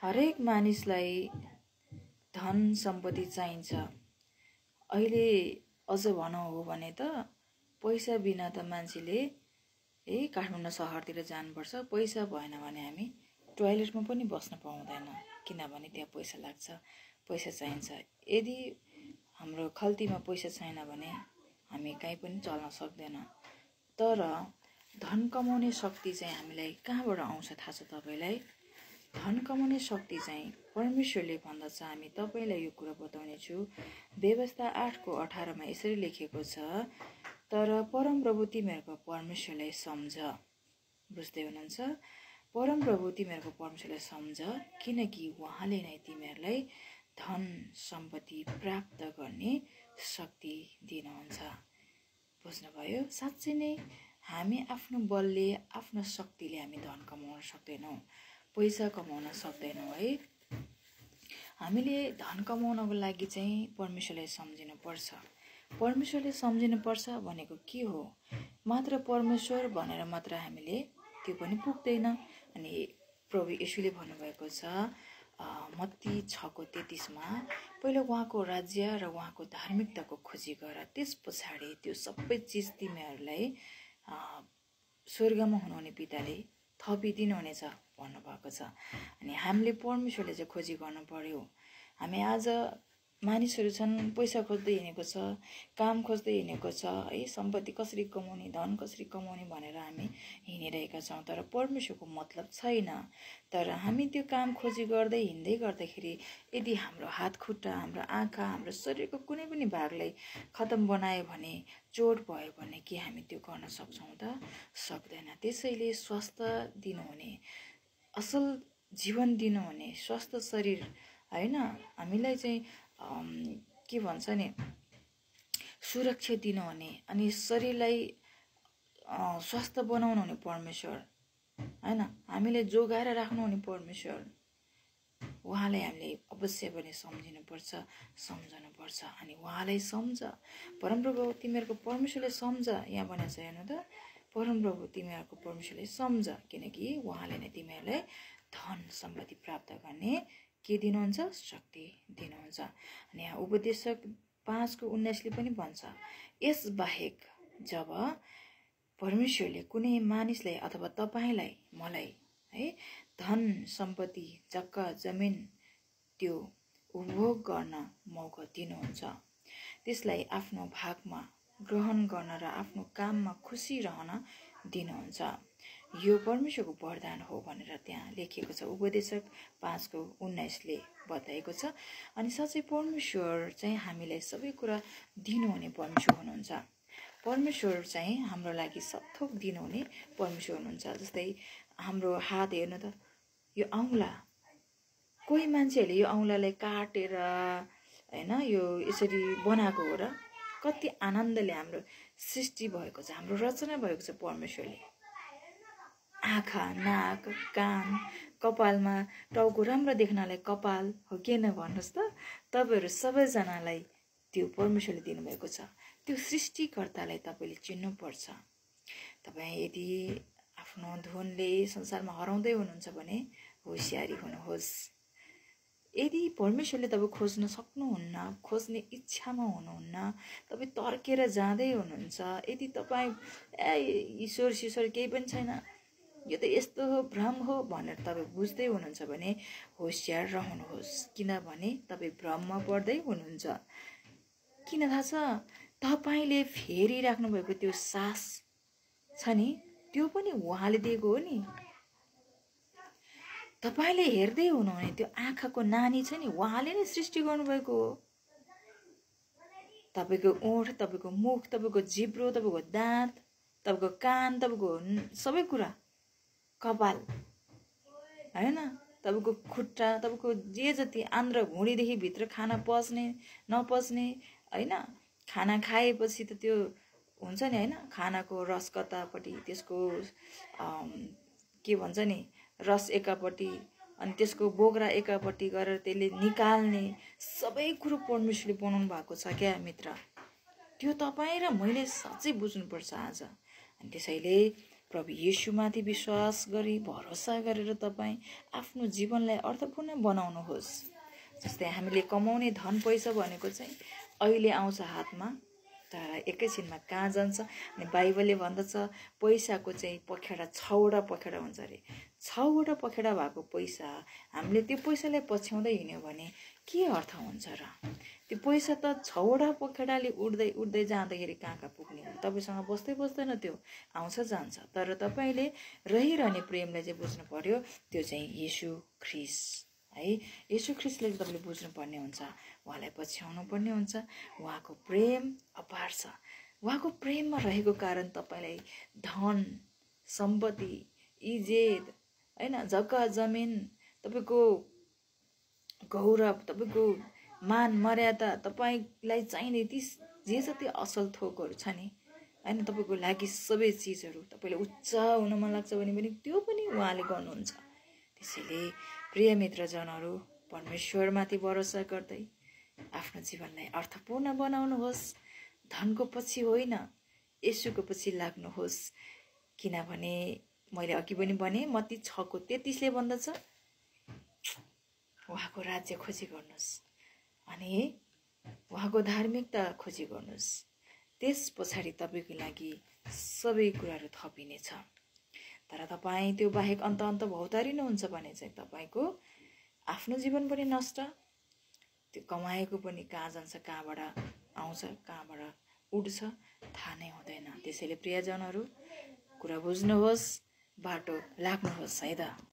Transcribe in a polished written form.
हरेक मानिसलाई धन सम्पत्ति चाहिन्छ। अहिले अझ भनौँ हो भने त पैसा बिना त मान्छेले काठमाडौँ सहरतिर जानुपर्छ। पैसा भएन भने हामी टोयलेटमा पनि बस्न पाउँदैन, किनभने त्यहाँ पैसा लाग्छ, पैसा चाहिन्छ। यदि हाम्रो खल्तीमा पैसा छैन भने हामी कहीँ पनि चल्न सक्दैन। तर धन कमाउने शक्ति चाहिँ हामीलाई कहाँबाट आउँछ थाहा छ तपाईँलाई? धन कमाउने शक्ति चाहिँ परमेश्वरले भन्दछ। हामी तपाईँलाई यो कुरा बताउने छु। व्यवस्था 8:18 यसरी लेखेको छ, तर परमप्रभु तिमीहरूको परमेश्वरलाई सम्झ। बुझ्दै हुनुहुन्छ? परमप्रभु तिमीहरूको परमेश्वरलाई सम्झ, किनकि उहाँले नै तिमीहरूलाई धन सम्पत्ति प्राप्त गर्ने शक्ति दिनुहुन्छ। बुझ्नुभयो? साँच्चै नै हामी आफ्नो बलले, आफ्नो शक्तिले हामी धन कमाउन सक्दैनौँ, पैसा कमाउन सक्दैनौँ है। हामीले धन कमाउनको लागि चाहिँ परमेश्वरलाई सम्झिनुपर्छ। परमेश्वरले सम्झिनुपर्छ भनेको के हो? मात्र परमेश्वर भनेर मात्र हामीले त्यो पनि पुग्दैन। अनि प्रभु येशूले भन्नुभएको छ मत्ती 6:33 पहिला उहाँको राज्य र उहाँको धार्मिकताको खोजी गर, त्यस पछाडि त्यो सबै चिज तिमीहरूलाई स्वर्गमा हुनुहुने पिताले थपिदिनुहुनेछ भन्नुभएको छ। अनि हामीले परमेश्वरले चाहिँ खोजी गर्नु पर्यो। हामी आज मानिसहरू छन् पैसा खोज्दै हिँडेको छ, काम खोज्दै हिँडेको छ है, सम्पत्ति कसरी कमाउने, धन कसरी कमाउने भनेर हामी हिँडिरहेका छौँ, तर परमेश्वरको मतलब छैन। तर हामी त्यो काम खोजी गर्दै हिँड्दै गर्दाखेरि यदि हाम्रो हात खुट्टा, हाम्रो आँखा, हाम्रो शरीरको कुनै पनि भागलाई खतम बनायो भने, चोट भयो भने के हामी त्यो गर्न सक्छौँ त? सक्दैन। त्यसैले स्वास्थ्य दिनुहुने, असल जीवन दिनुहुने, स्वस्थ शरीर होइन, हामीलाई चाहिँ के भन्छ नि, सुरक्षा दिनुहुने अनि शरीरलाई स्वस्थ बनाउनु हुने परमेश्वर होइन, हामीले जोगाएर राख्नुहुने परमेश्वर, उहाँलाई हामीले अवश्य पनि सम्झिनुपर्छ, सम्झनुपर्छ। अनि उहाँलाई सम्झ, परमप्रभु तिमीहरूको परमेश्वरले सम्झ। यहाँ भनेको छ हेर्नु त, परमप्रभु तिमीहरूको परमेश्वरले सम्झ, किनकि उहाँले नै तिमीहरूलाई धन सम्पत्ति प्राप्त गर्ने के दिनुहुन्छ? शक्ति दिनुहुन्छ। अनि यहाँ उपदेशक 5:19 पनि भन्छ, यस बाहेक जब परमेश्वरले कुनै मानिसलाई अथवा तपाईँलाई, मलाई है धन सम्पत्ति, जग्गा जमिन त्यो उपभोग गर्न मौका दिनुहुन्छ, त्यसलाई आफ्नो भागमा ग्रहण गर्न र आफ्नो काममा खुसी रहन दिनुहुन्छ। यो परमेश्वरको वरदान हो भनेर त्यहाँ लेखिएको छ। उपदेशक 5:19 बताएको छ। अनि साँच्चै परमेश्वर चाहिँ हामीलाई सबै कुरा दिनुहुने परमेश्वर हुनुहुन्छ। परमेश्वर चाहिँ हाम्रो लागि सब थोक दिनुहुने परमेश्वर हुनुहुन्छ। जस्तै हाम्रो हात हेर्नु त, यो औँला, कोही मान्छेहरूले यो औँलालाई काटेर होइन यो यसरी बनाएको हो र? कति आनन्दले हाम्रो सृष्टि भएको छ, हाम्रो रचना भएको छ परमेश्वरले। आँखा, नाक, कान, कपालमा टाउको राम्रो देख्नलाई कपाल हो किन भन्नुहोस् त? तपाईँहरू सबैजनालाई त्यो परमेश्वरले दिनुभएको छ। त्यो सृष्टिकर्तालाई तपाईँले चिन्नुपर्छ। तपाईँ यदि आफ्नो धुनले संसारमा हराउँदै हुनुहुन्छ भने होसियारी हुनुहोस्। यदि परमेश्वरले तपाईँ खोज्न सक्नुहुन्न, खोज्ने इच्छामा हुनुहुन्न, तपाईँ तर्केर जाँदै हुनुहुन्छ, यदि तपाईँ ईश्वर केही पनि छैन, यो त यस्तो हो, भ्रम हो भनेर तपाईँ बुझ्दै हुनुहुन्छ भने होसियार रहनुहोस्, किनभने तपाईँ भ्रममा पर्दै हुनुहुन्छ। किन थाहा छ? तपाईँले फेरिराख्नु भएको त्यो सास छ नि, त्यो पनि उहाँले दिएको हो नि। तपाईँले हेर्दै हुनुहुने त्यो आँखाको नानी छ नि, उहाँले नै सृष्टि गर्नुभएको हो। तपाईँको ओठ, तपाईँको मुख, तपाईँको जिब्रो, तपाईँको दाँत, तपाईँको कान, तपाईँको सबै कुरा, कपाल होइन, तपाईँको खुट्टा, तपाईँको जे जति आन्द्र भुँडीदेखि भित्र खाना पच्ने नपच्ने होइन, खाना खाएपछि त त्यो हुन्छ नि होइन, खानाको रस कतापट्टि, त्यसको के भन्छ नि, रस एकापट्टि अनि त्यसको बोक्रा एकापट्टि गरेर त्यसले निकाल्ने सबै कुरो परमेश्वरले बनाउनु भएको छ क्या मित्र। त्यो तपाईँ र मैले साँच्चै बुझ्नुपर्छ आज। अनि त्यसैले प्रभु येशूमाथि विश्वास गरी भरोसा गरेर तपाईँ आफ्नो जीवनलाई अर्थपूर्ण बनाउनुहोस्। जस्तै हामीले कमाउने धन पैसा भनेको चाहिँ अहिले आउँछ हातमा, तर एकैछिनमा कहाँ जान्छ। अनि बाइबलले भन्दछ पैसाको चाहिँ पखेडा 6वटा पखेडा हुन्छ अरे। 6वटा पखेडा भएको पैसा हामीले त्यो पैसालाई पछ्याउँदै हिँड्यो भने के अर्थ हुन्छ र? त्यो पैसा त 6वटा पखेडाले उड्दै उड्दै जाँदाखेरि कहाँ पुग्ने हो? तपाईँसँग बस्दै बस्दैन, त्यो आउँछ जान्छ। तर तपाईँले रहिरहने प्रेमलाई चाहिँ बुझ्नु पर्यो, त्यो चाहिँ येशू ख्रिस्ट है। येशू ख्रिस्टले तपाईँले बुझ्नुपर्ने हुन्छ, उहाँलाई पछ्याउनु पर्ने हुन्छ। उहाँको प्रेम अपार छ। उहाँको प्रेममा रहेको कारण तपाईँलाई धन सम्पत्ति इज्जत हैन, जग्गा जमिन, तपाईँको गौरव, तपाईँको मान मर्यादा, तपाईँलाई चाहिने ती जे जति असल थोकहरू छ नि हैन, तपाईँको लागि सबै चिजहरू तपाईँले उच्च हुन मन लाग्छ भने पनि त्यो पनि उहाँले गर्नुहुन्छ। त्यसैले प्रिय मित्रजनहरू, परमेश्वरमाथि भरोसा गर्दै आफ्नो जीवनलाई अर्थपूर्ण बनाउनुहोस्। धनको पछि होइन, येशूको पछि लाग्नुहोस्। किनभने मैले अघि पनि भने मत्ती 6:33 भन्दछ, उहाँको राज्य खोजी गर्नुहोस् अनि उहाँको धार्मिकता खोजी गर्नुहोस्, त्यस पछाडि तपाईँको लागि सबै कुराहरू थपिनेछ। तर तपाईँ त्यो बाहेक अन्त भौतारिनुहुन्छ भने चाहिँ तपाईँको आफ्नो जीवन पनि नष्ट, त्यो कमाएको पनि कहाँ जान्छ, कहाँबाट आउँछ, कहाँबाट उड्छ, थाहा नै हुँदैन। त्यसैले प्रियजनहरू, कुरा बुझ्नुहोस्, बाटो लाग्नुहोस् है त।